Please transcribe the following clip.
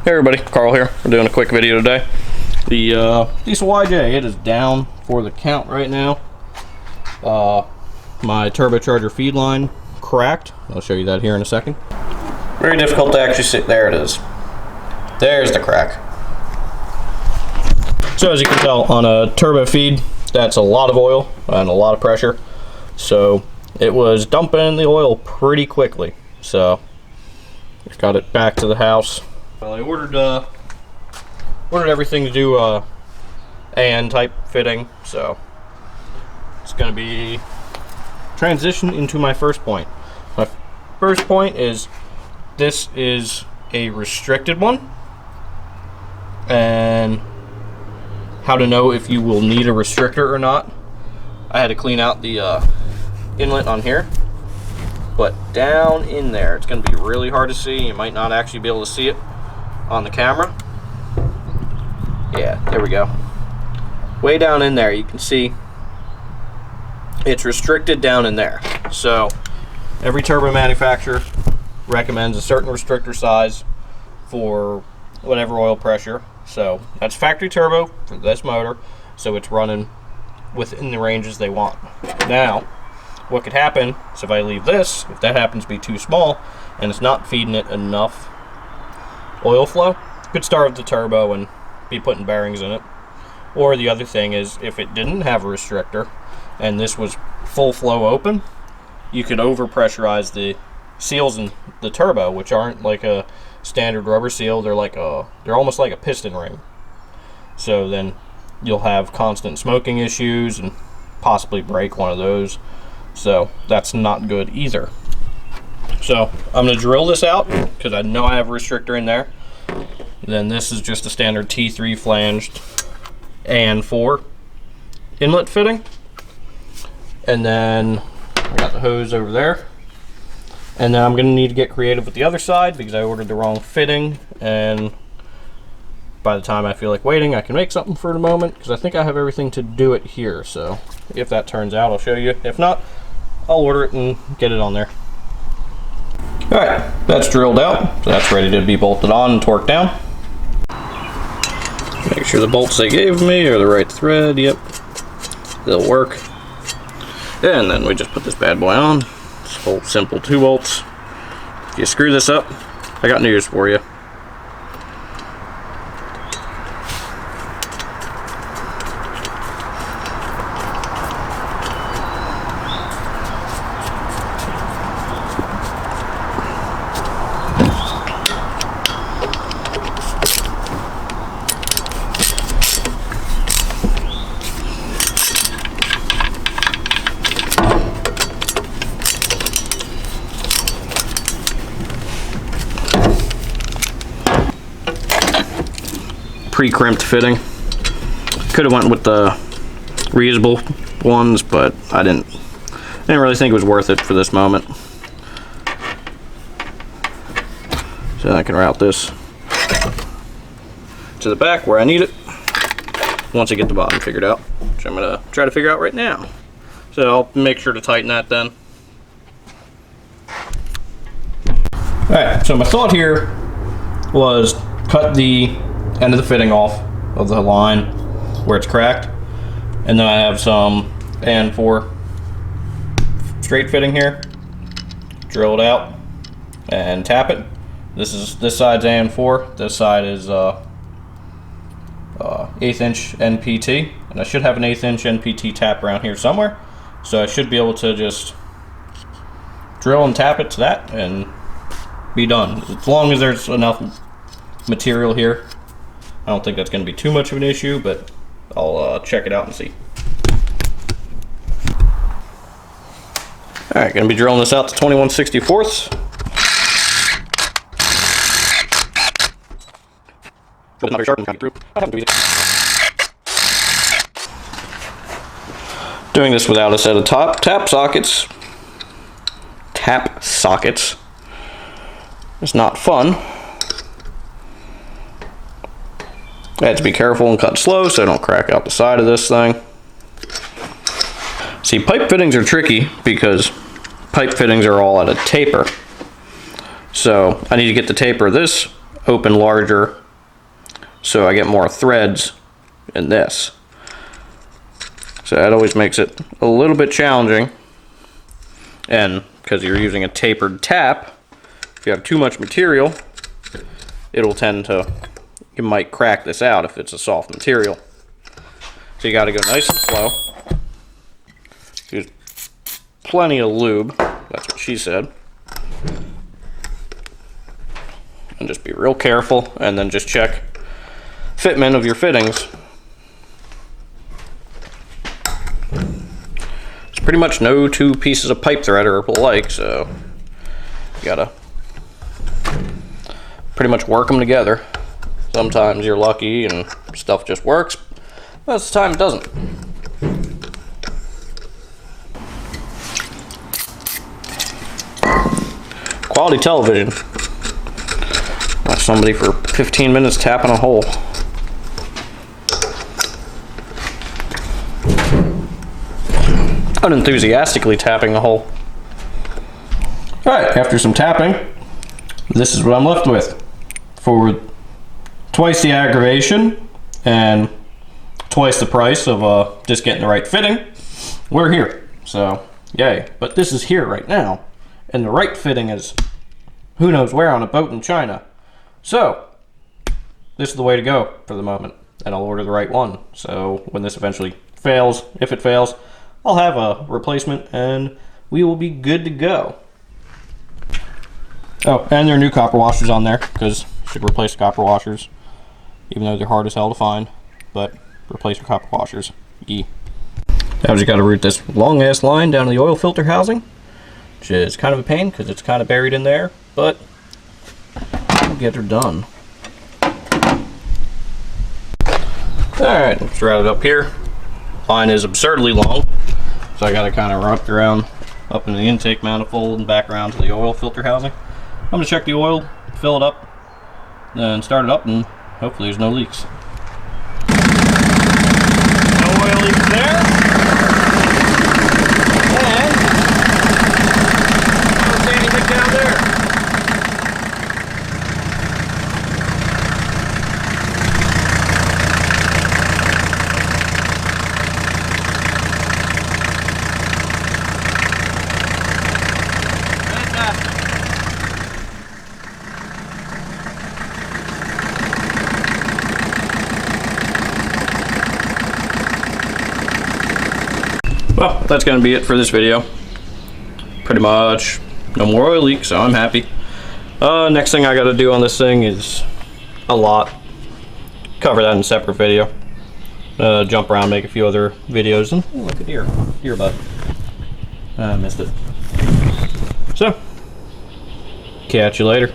Hey everybody, Carl here. We're doing a quick video today. The diesel YJ, it is down for the count right now. My turbocharger feed line cracked. I'll show you that here in a second. Very difficult to actually see. There it is. There's the crack. So as you can tell, on a turbo feed, that's a lot of oil and a lot of pressure. So it was dumping the oil pretty quickly. So got it back to the house. Well, I ordered everything to do AN type fitting, so it's going to be transition into my first point. My first point is this is a restricted one, and how to know if you will need a restrictor or not. I had to clean out the inlet on here. But down in there, it's going to be really hard to see. You might not actually be able to see it on the camera. Yeah, there we go. Way down in there, you can see it's restricted down in there. So every turbo manufacturer recommends a certain restrictor size for whatever oil pressure. So that's factory turbo for this motor, so it's running within the ranges they want. Now, what could happen is if I leave this, if that happens to be too small and it's not feeding it enough oil flow, it could starve the turbo and be putting bearings in it. Or the other thing is, if it didn't have a restrictor and this was full flow open, you could over pressurize the seals in the turbo, which aren't like a standard rubber seal. They're almost like a piston ring. So then you'll have constant smoking issues and possibly break one of those. So that's not good either. So I'm going to drill this out because I know I have a restrictor in there. Then this is just a standard T3 flanged AN4 inlet fitting. And then I got the hose over there. And then I'm going to need to get creative with the other side because I ordered the wrong fitting. And by the time I feel like waiting, I can make something for the moment because I think I have everything to do it here. So if that turns out, I'll show you. If not, I'll order it and get it on there. Alright, that's drilled out, so that's ready to be bolted on and torqued down. Make sure the bolts they gave me are the right thread. Yep, they'll work. And then we just put this bad boy on. This whole simple 2 bolts. If you screw this up, I got news for you. Pre-crimped fitting. Could have went with the reusable ones, but I didn't really think it was worth it for this moment. So I can route this to the back where I need it once I get the bottom figured out, which I'm gonna try to figure out right now. So I'll make sure to tighten that then. Alright, so my thought here was cut the end of the fitting off of the line where it's cracked, and then I have some AN4 straight fitting here, drill it out and tap it. This side's AN4, this side is 1/8 inch NPT, and I should have an 1/8 inch NPT tap around here somewhere, so I should be able to just drill and tap it to that and be done. As long as there's enough material here, I don't think that's going to be too much of an issue, but I'll check it out and see. Alright, going to be drilling this out to 21/64. Not very sharp and through. Doing this without a set of tap sockets. Tap sockets. It's not fun. I had to be careful and cut slow so I don't crack out the side of this thing. See, pipe fittings are tricky because pipe fittings are all at a taper. So I need to get the taper of this open larger so I get more threads in this. So that always makes it a little bit challenging. And because you're using a tapered tap, if you have too much material, it'll tend to, you might crack this out if it's a soft material. So you got to go nice and slow. Use plenty of lube, that's what she said. And just be real careful, and then just check fitment of your fittings. There's pretty much no two pieces of pipe thread are alike, so you gotta pretty much work them together. Sometimes you're lucky and stuff just works. Most of the time it doesn't. Quality television. Watch somebody for 15 minutes tapping a hole. Unenthusiastically tapping a hole. Alright, after some tapping, this is what I'm left with. For twice the aggravation and twice the price of just getting the right fitting, we're here. So, yay. But this is here right now. And the right fitting is who knows where on a boat in China. So, this is the way to go for the moment. And I'll order the right one. So, when this eventually fails, if it fails, I'll have a replacement and we will be good to go. Oh, and there are new copper washers on there, because you should replace copper washers, even though they're hard as hell to find. But replace your copper washers. Now we just got to route this long ass line down to the oil filter housing, which is kind of a pain because it's kind of buried in there, but we'll get her done. Alright, let's route it up here. Line is absurdly long, so I got to kind of route around up in the intake manifold and back around to the oil filter housing. I'm going to check the oil, fill it up, then start it up, and hopefully there's no leaks. No oil leaks there. And I don't see anything down there. Well, that's going to be it for this video. Pretty much no more oil leaks, so I'm happy. Next thing I got to do on this thing is a lot. Cover that in a separate video. Jump around, make a few other videos, and look at deer butt. I missed it. So, catch you later.